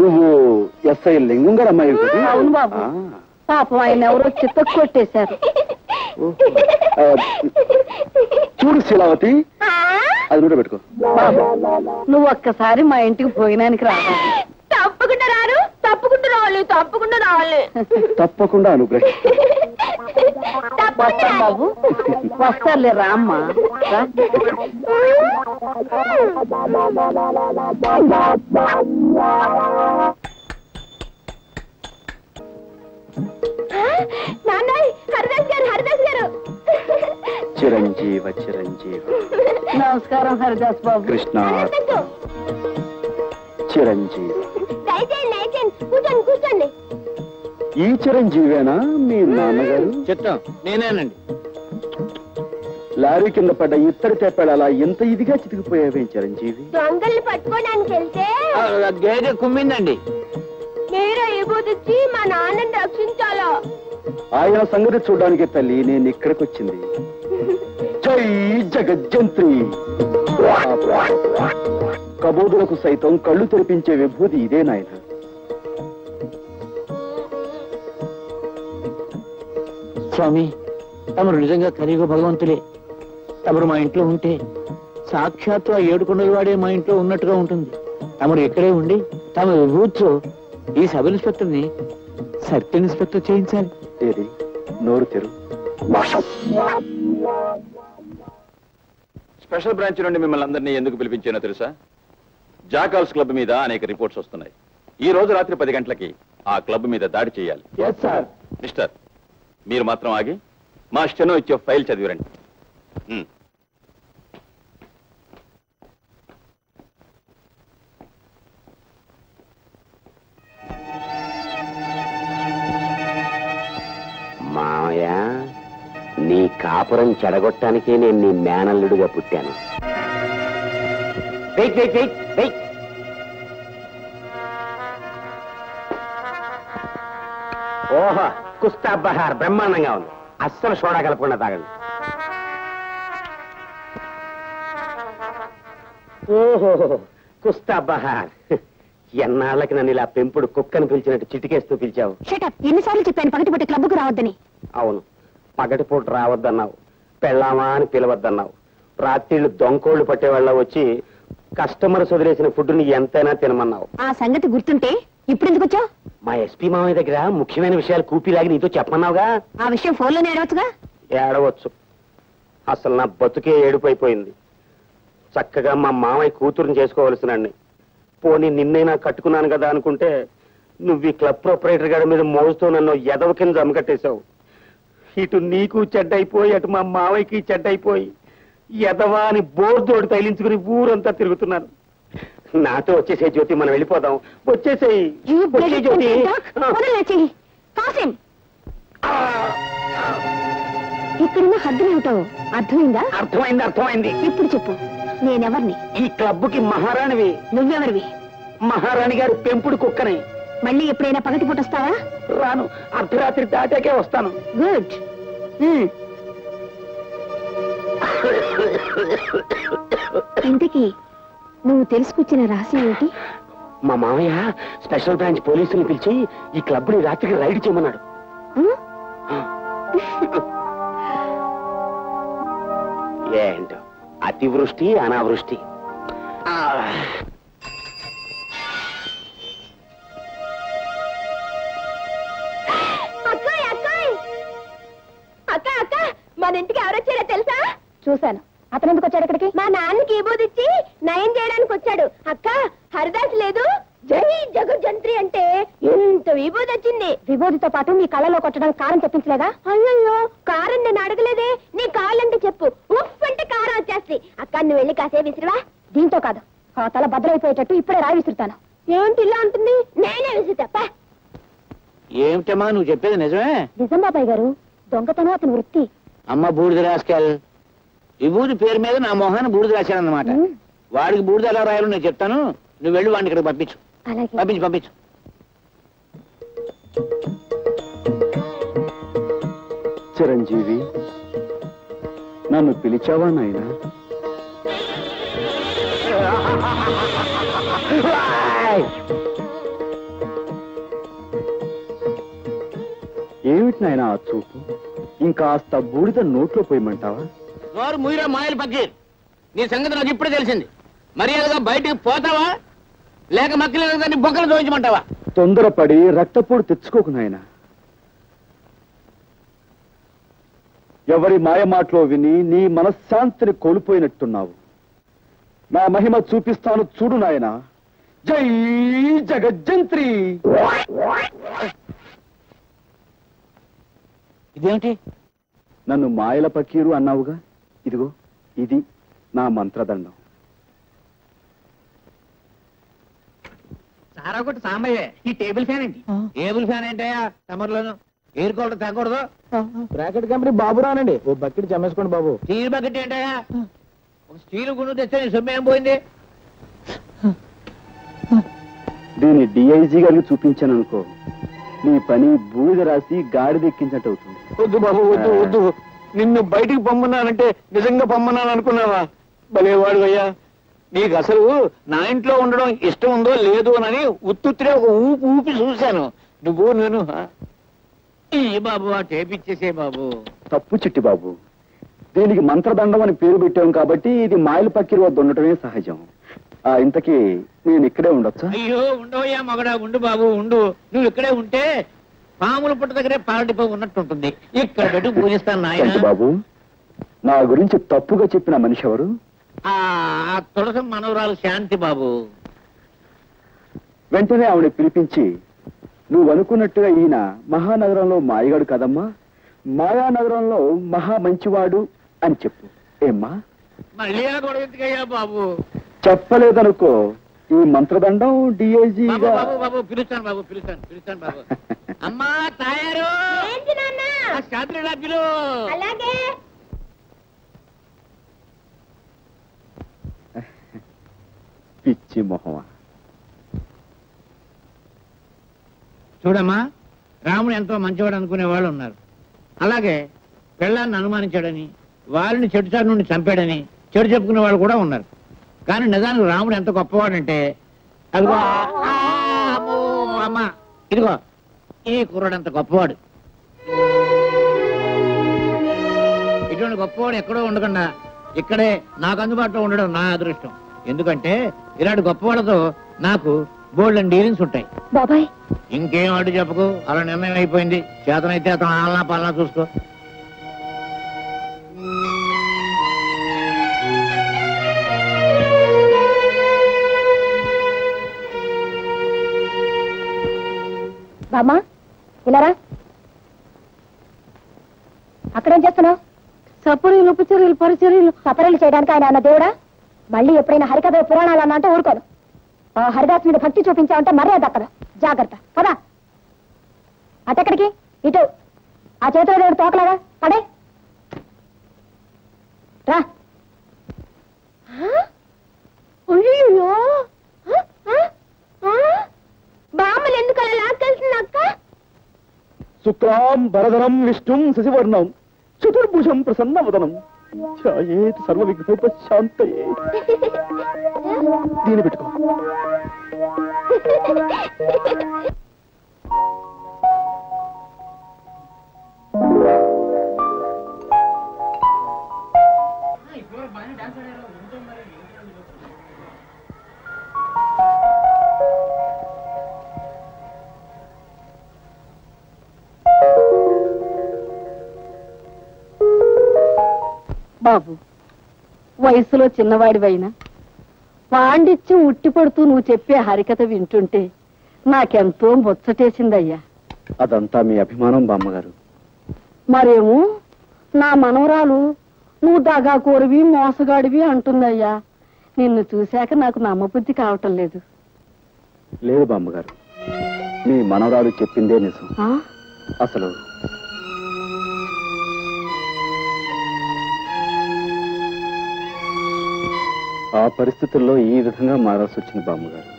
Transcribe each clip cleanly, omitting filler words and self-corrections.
నువ్వు ఎస్ఐ లింగం గారు అమ్మాయి? అవును బాబు. పాపం ఆయన ఎవరో చిత్త కొట్టేశారు. చూడు శీలావతి, అది కూడా పెట్టుకో. బాబు నువ్వు ఒక్కసారి మా ఇంటికి భోజనానికి రావాలి. తప్పకుండా రారు, తప్పకుండా రావాలి, తప్పకుండా రావాలి. తప్పకుండా అనుగ్రహం. వస్తాం బాబు, వస్తారులే రామ్మా. నాన్నయ్, హరిదాస్ గారు, హరిదాస్ గారు. చిరంజీవ చిరంజీవ. నమస్కారం హరిదాస్ బాబు. కృష్ణ చిరంజీవి. కూర్చోండి కూర్చోండి. ఈ చిరంజీవేనా మీ నాన్నగారు? చెప్తాం, నేనేనండి. లారీ కింద పడ్డ ఇత్తడి తెప్పాడు అలా ఇంత ఇదిగా చితికిపోయావే చిరంజీవి? దొంగల్ని పట్టుకోవడానికి వెళ్తే గేదె కుమ్మిందండి. మీరు ఇబుదిచ్చి మా నాన్నని రక్షించాలా? ఆయన సంగతి చూడడానికి తల్లి నేను ఇక్కడికి వచ్చింది. జై జగజ్జంత్రి. కబోదులకు సైతం కళ్ళు తెరిపించే విభూతి ఇదే నాయన. స్వామి, తమరు నిజంగా కలియుగ భగవంతులే. తమరు మా ఇంట్లో ఉంటే సాక్షాత్తు ఆ 7 కొండల వాడే మా ఇంట్లో ఉన్నట్టుగా ఉంటుంది. తమరు ఇక్కడే ఉండి తమ విభూతితో ఈ సబ్ ఇన్స్పెక్టర్ని సర్కిల్ ఇన్స్పెక్టర్ చేయించాలి. ఏది నోరు తెరు. స్పెషల్ బ్రాంచ్ నుండి మిమ్మల్ని అందరినీ ఎందుకు పిలిపించానో తెలుసా? జాకాల్స్ క్లబ్ మీద అనేక రిపోర్ట్స్ వస్తున్నాయి. ఈ రోజు రాత్రి 10 గంటలకి ఆ క్లబ్ మీద దాడి చేయాలి. మిస్టర్, మీరు మాత్రం ఆగి మా స్టెనో ఇచ్చే ఫైల్ చదివిరండి. మామయ్య, నీ కాపురం చెడగొట్టానికే నేను నీ మేనల్లుడిగా పుట్టాను. Wait wait wait wait. ఓహో, కుస్తా బహార్ బ్రహ్మాండంగా ఉంది. అస్సలు సోడా కలపకుండా తాగండి. ఓహో, కుస్తా బహార్. ఎన్నాళ్ళకి నన్ను ఇలా పెంపుడు కుక్కను పిలిచినట్టు చిటికేస్తూ పిలిచావు. ఎన్నిసార్లు చెప్పాను పగటిపూట క్లబ్కు రావద్దని? అవును, పగటిపూట రావద్దన్నావు, పెళ్ళామా అని పిలవద్దన్నావు. రాత్రిళ్ళు దొంకోళ్లు పట్టేవాళ్ళ వచ్చి కస్టమర్స్ వదిలేసిన ఫుడ్ని ఎంతైనా తినమన్నావు. ఆ సంగతి గుర్తుంటే ఇప్పుడు ఎందుకు వచ్చావు? మా ఎస్పీ మామయ్య దగ్గర ముఖ్యమైన విషయాలు కూపీలాగి నీతో చెప్పమన్నావుగా. ఆ విషయం ఫోన్లోనే ఏడవచ్చుగా. ఏడవచ్చు. అసలు నా బతుకే ఏడుపైపోయింది. చక్కగా మా మామయ్య కూతురుని చేసుకోవలసినండి. పోనీ నిన్నైనా కట్టుకున్నాను కదా అనుకుంటే నువ్వు ఈ క్లబ్ ప్రొపరేటర్ గారి మీద మోజుతో నన్ను ఎదవ కింద జమకట్టేశావు. ఇటు నీకు చెడ్డైపోయి, అటు మా మావయ్యకి చెడ్డైపోయి ఎదవా అని బోర్దోడు తైలించుకుని ఊరంతా తిరుగుతున్నాను. నాతో వచ్చేసే జ్యోతి, మనం వెళ్ళిపోదాం. వచ్చేసేయి జ్యోతి. ఇక్కడున్న హద్దులేమిటో అర్థమైందా? అర్థమైంది, అర్థమైంది. ఇప్పుడు చెప్పు, నేనెవర్ని? ఈ క్లబ్కి మహారాణివి. నువ్వెవరివి? మహారాణి గారి పెంపుడు కుక్కని. మళ్ళీ ఎప్పుడైనా పగటి పూట వస్తావా? రాను, అర్ధరాత్రి దాటాకే వస్తాను. గుడ్. ఇంతకీ నువ్వు తెలుసుకొచ్చిన రహస్యం ఏంటి? మా మామయ్య స్పెషల్ బ్రాంచ్ పోలీసుని పిలిచి ఈ క్లబ్ ని రాత్రికి రైడ్ చేయమన్నాడు. ఏంటో అతివృష్టి అనావృష్టి. అక్క అక్క, మన ఇంటికి ఎవరొచ్చారో తెలుసా? చూశాను. అతను ఎందుకు వచ్చాడు ఇక్కడికి? మా నాన్నకి ఇచ్చి నయం చేయడానికి వచ్చాడు. అక్క, హరిదాస్ లేదు, జై జగజ్జంత్రి అంటే ఎంత విభూతి వచ్చింది. విభూతితో పాటు నీ కళ్ళలో కొట్టడానికి కారం తెప్పించలేదా? అయ్యో, కారం నేను అడగలేదే. నీ కావాలంటే చెప్పు, ఉఫ్ అంటే కారం వచ్చేస్తుంది. అక్క, నువ్వు వెళ్ళి కాసేపు విసిరివా? దీంతో కాదు, ఆ తల భద్రైపోయేటట్టు ఇప్పుడే రాయి విసురుతాను. ఏంటి ఇలా ఉంటుంది? నేనే విసురుతాప్ప. ఏమిటమ్మా నువ్వు చెప్పేది నిజమే? నిజం బాబాయ్ గారు, దొంగతనం అతని వృత్తి. అమ్మ బూడిద రాసుకెళ్. విభూతి పేరు మీద నా మొహాన్ని బూడిద రాశానన్నమాట. వాడికి బూడిద ఎలా రాయాలో నేను చెప్తాను. నువ్వు వెళ్ళి వాడిని ఇక్కడ పంపించు. పంపించు పంపించు. చిరంజీవి, నన్ను పిలిచావా నాయనా? ఏమిటి నాయన ఆ చూపు? ఇంకాస్త బూడిద నోట్లో పోయమంటావా? నోరు ముయిరా మాయలు పక్కీర్, నీ సంగతి నాకు ఇప్పుడే తెలిసింది. మర్యాదగా బయటికి పోతావా లేక మక్కలేదు దాన్ని బొక్కలు దోయించమంటావా? తొందరపడి రక్తపోటు తెచ్చుకోకు నాయన. ఎవరి మాయ మాటలో విని నీ మనశ్శాంతిని కోల్పోయినట్టున్నావు. నా మహిమ చూపిస్తాను చూడు నాయన. జై జగజ్జంత్రి. ఇదేమిటి? నన్ను మాయల పకీరు అన్నావుగా, ఇదిగో ఇది నా మంత్రదండం. సారా కొట్టి సాంబయ్యే, ఈ టేబుల్ ఫ్యాన్ ఏంటి? టేబుల్ ఫ్యాన్ ఏంటయ్యా? సమ్మర్లోను ఎయిర్ కూలర్ తగ్గకూడదు. బ్రాకెట్ కంపెనీ బాబు రానండి, ఓ బకెట్ చమ్మేసుకోండి బాబు. స్టీల్ బకెట్ ఏంటయ్యా? ఒక స్టీల్ గుండు తెస్తే నీ సొమ్ము ఏం పోయింది? దీన్ని డిఐజీ గారికి చూపించాను అనుకో, నీ పని బూడిద రాసి గాడిదెక్కించినట్టు అవుతుంది. వద్దు బాబు, వద్దు వద్దు. నిన్ను బయటికి పొమ్మన్నానంటే నిజంగా పొమ్మన్నాను అనుకున్నావా? భలేవాడు అయ్యా. నీకు అసలు నా ఇంట్లో ఉండడం ఇష్టం ఉందో లేదో అని ఉత్తుత్తిరే ఒక ఊపి ఊపి చూశాను. నువ్వు నేను ఈ బాబు ఆ టేప్ ఇచ్చేసే బాబు. తప్పు చిట్టి బాబు, దీనికి మంత్రదండం అని పేరు పెట్టాం కాబట్టి ఇది మాయల పకీరు వద్ద ఉండటమే సహజం. ఇంతకీ నేను ఇక్కడే ఉండొచ్చా? అయ్యో ఉండవయ్యా మగడా, ఉండు బాబు ఉండు. నువ్వు ఇక్కడే ఉంటే పాముల పుట్ట దగ్గరే పాలటిపో ఉన్నట్టు ఉంటుంది. ఇక్కడ పెట్టి పూజిస్తాను చంటి నాయన. బాబు, నా గురించి తప్పుగా చెప్పిన మనిషి ఎవరు? ఆ తులసం మనవరాలు శాంతి బాబు. వెంటనే ఆవిడ పిలిపించి, నువ్వు అనుకున్నట్టుగా ఈయన మహానగరంలో మాయగాడు కదమ్మా, మాయానగరంలో మహా మంచివాడు అని చెప్పు. ఏమ్మా? మళ్ళీ ఆ గొడవ ఎందుకయ్యా బాబు? చెప్పలేదనుకో, ఈ మంత్రదండం బాబు డిఐజీగా. బాబు బాబు పిలుస్తాను బాబు, పిలుస్తాను బాబు. అమ్మా తయారు ఏంటి నాన్న? శాంతి పిలు. అలాగే. పిచ్చి మొహమా. చూడమ్మా, రాముడు ఎంతో మంచివాడు అనుకునే వాళ్ళు ఉన్నారు. అలాగే పెళ్ళాన్ని అనుమానించాడని, వారిని చెడుచారు నుండి చంపాడని చెడు చెప్పుకునే వాళ్ళు కూడా ఉన్నారు. కానీ నిజానికి రాముడు ఎంత గొప్పవాడంటే, అదిగో అమ్మో, అమ్మ ఇదిగో ఈ కుర్రాడు అంత గొప్పవాడు. ఇటువంటి గొప్పవాడు ఎక్కడో ఉండకుండా ఇక్కడే నాకు అందుబాటులో ఉండడం నా అదృష్టం. ఎందుకంటే ఇలాంటి గొప్పవాళ్ళతో నాకు బోల్డ్ డీలింగ్స్ ఉంటాయి. బాబాయ్, ఇంకేం అడ్డు చెప్పకు, అలా నిర్ణయం అయిపోయింది. చేతనైతే అతను ఆలనా పాలనా చూసుకో. బామ్మా ఇలారా. అక్కడేం చేస్తున్నావు? సపరీలు ఉపచర్యలు పరిచర్యలు. సపరీలు చేయడానికి ఆయన అన్న దేవుడా? మళ్ళీ ఎప్పుడైనా హరికథ పురాణాలు అన్నా అంటే ఊరుకోను. ఆ హరిదాస్ మీద భక్తి చూపించావంటే మర్యాద అక్కడ. జాగ్రత్త పదా. అటెక్కడికి? ఇటు. ఆ చేతిలో దేవుడు తోకలాగా పడే రా. అయ్యో, బామ్మలు ఎందుకు అలా లాక్కెళ్తుంది అక్క? శుక్లాం వరదనం విష్ణుం శశివర్ణం చతుర్భుజం ప్రసన్నవదనం ఛాయేత్ సర్వ విఘ్నోపశాంతయే. దీని పెట్టుకో. బాబు, వయసులో చిన్నవాడివైనా పాండిత్యం ఉట్టిపడుతూ నువ్వు చెప్పే హరికథ వింటుంటే నాకెంతో ముచ్చటేసిందయ్యా. అదంతా మీ అభిమానం బామ్మగారు. మరేమో నా మనవరాలు నువ్వు దగాకోరివి మోసగాడివి అంటుందయ్యా. నిన్ను చూశాక నాకు నమ్మబుద్ధి కావటం లేదు. లేదు బామ్మగారు, మీ మనవరాలు చెప్పిందే నిజం. ఆ? అసలు ఆ పరిస్థితుల్లో ఈ విధంగా మారాల్సి వచ్చింది బామ్మగారు.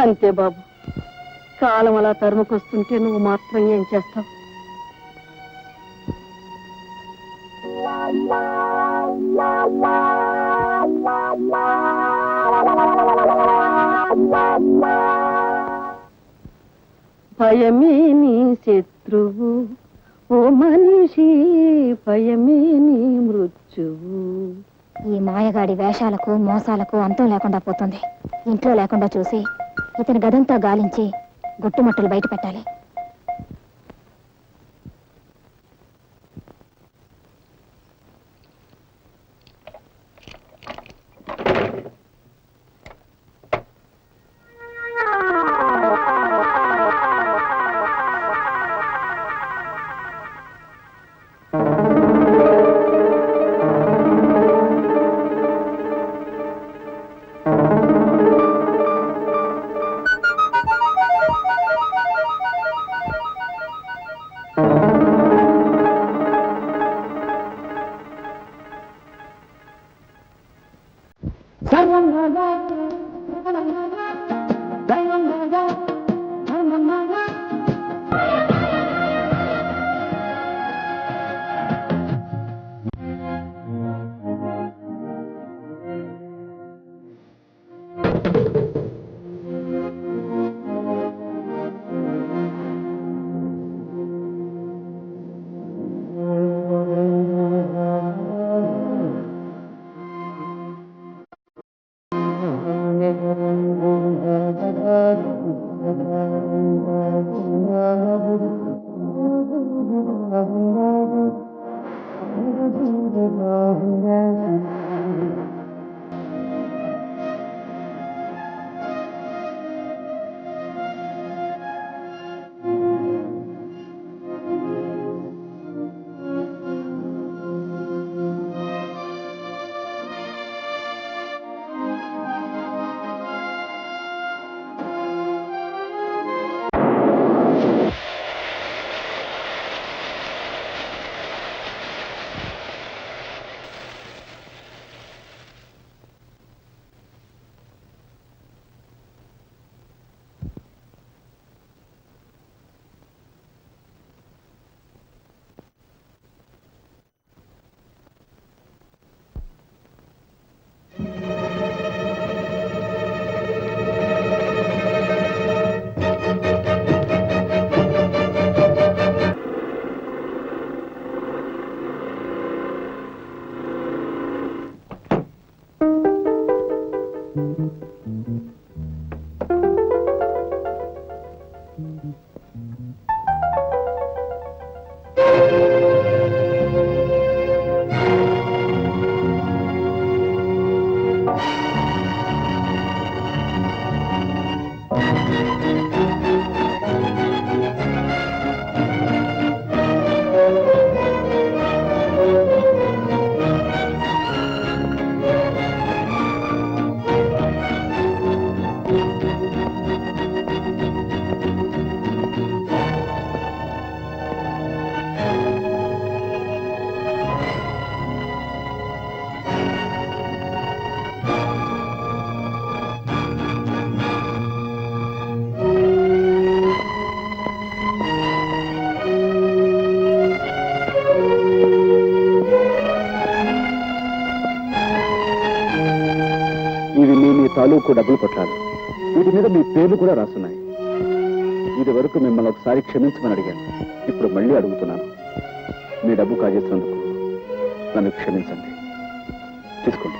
అంతే బాబు, కాలం అలా తరుముకొస్తుంటే నువ్వు మాత్రం ఏం చేస్తావు? భయమే నీ శత్రు శత్రువు ఓ మనిషి భయమే నీ మృత్యువు. ఈ మాయగాడి వేషాలకు మోసాలకు అంతం లేకుండా పోతుంది. ఇంట్లో లేకుండా చూసి ఇతని గదంతా గాలించి గుట్టుమట్టులు బయట పెట్టాలి. తాలూకు డబ్బులు కొట్టాలి. వీటి మీద మీ పేర్లు కూడా రాస్తున్నాయి. ఇది వరకు మిమ్మల్ని ఒకసారి క్షమించమని అడిగాను. ఇప్పుడు మళ్ళీ అడుగుతున్నాను. మీ డబ్బు కాజేసినందుకు నన్ను క్షమించండి. తీసుకోండి.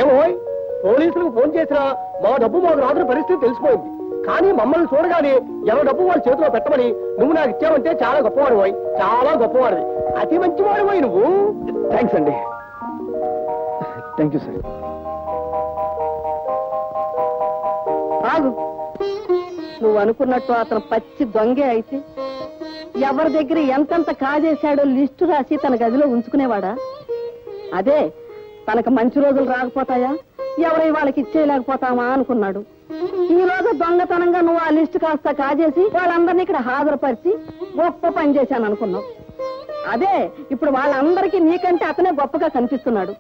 ఏమో పోలీసులకు ఫోన్ చేసినా మా డబ్బు మాకు రాత్రి పరిస్థితి తెలిసిపోయింది. కానీ మమ్మల్ని చూడగానే ఎవరి డబ్బు వాళ్ళ చేతిలో పెట్టమని నువ్వు నాకు ఇచ్చావంటే చాలా గొప్పవాడు పోయి, చాలా గొప్పవాడివి, అతి మంచివాడు పోయి నువ్వు. థ్యాంక్స్ అండి. Thank you sir. ఆగు. నువ్వు అనుకున్నట్టు అతను పచ్చి దొంగే అయితే ఎవరి దగ్గర ఎంతెంత కాజేశాడో లిస్టు రాసి తన గదిలో ఉంచుకునేవాడా? అదే తనకు మంచి రోజులు రాకపోతాయా, ఎవరై వాళ్ళకి ఇచ్చేయలేకపోతామా అనుకున్నాడు. ఈ రోజు దొంగతనంగా నువ్వు ఆ లిస్టు కాస్త కాజేసి వాళ్ళందరినీ ఇక్కడ హాజరుపరిచి గొప్ప పని చేశాను అనుకున్నావు. అదే ఇప్పుడు వాళ్ళందరికీ నీకంటే అతనే గొప్పగా కనిపిస్తున్నాడు.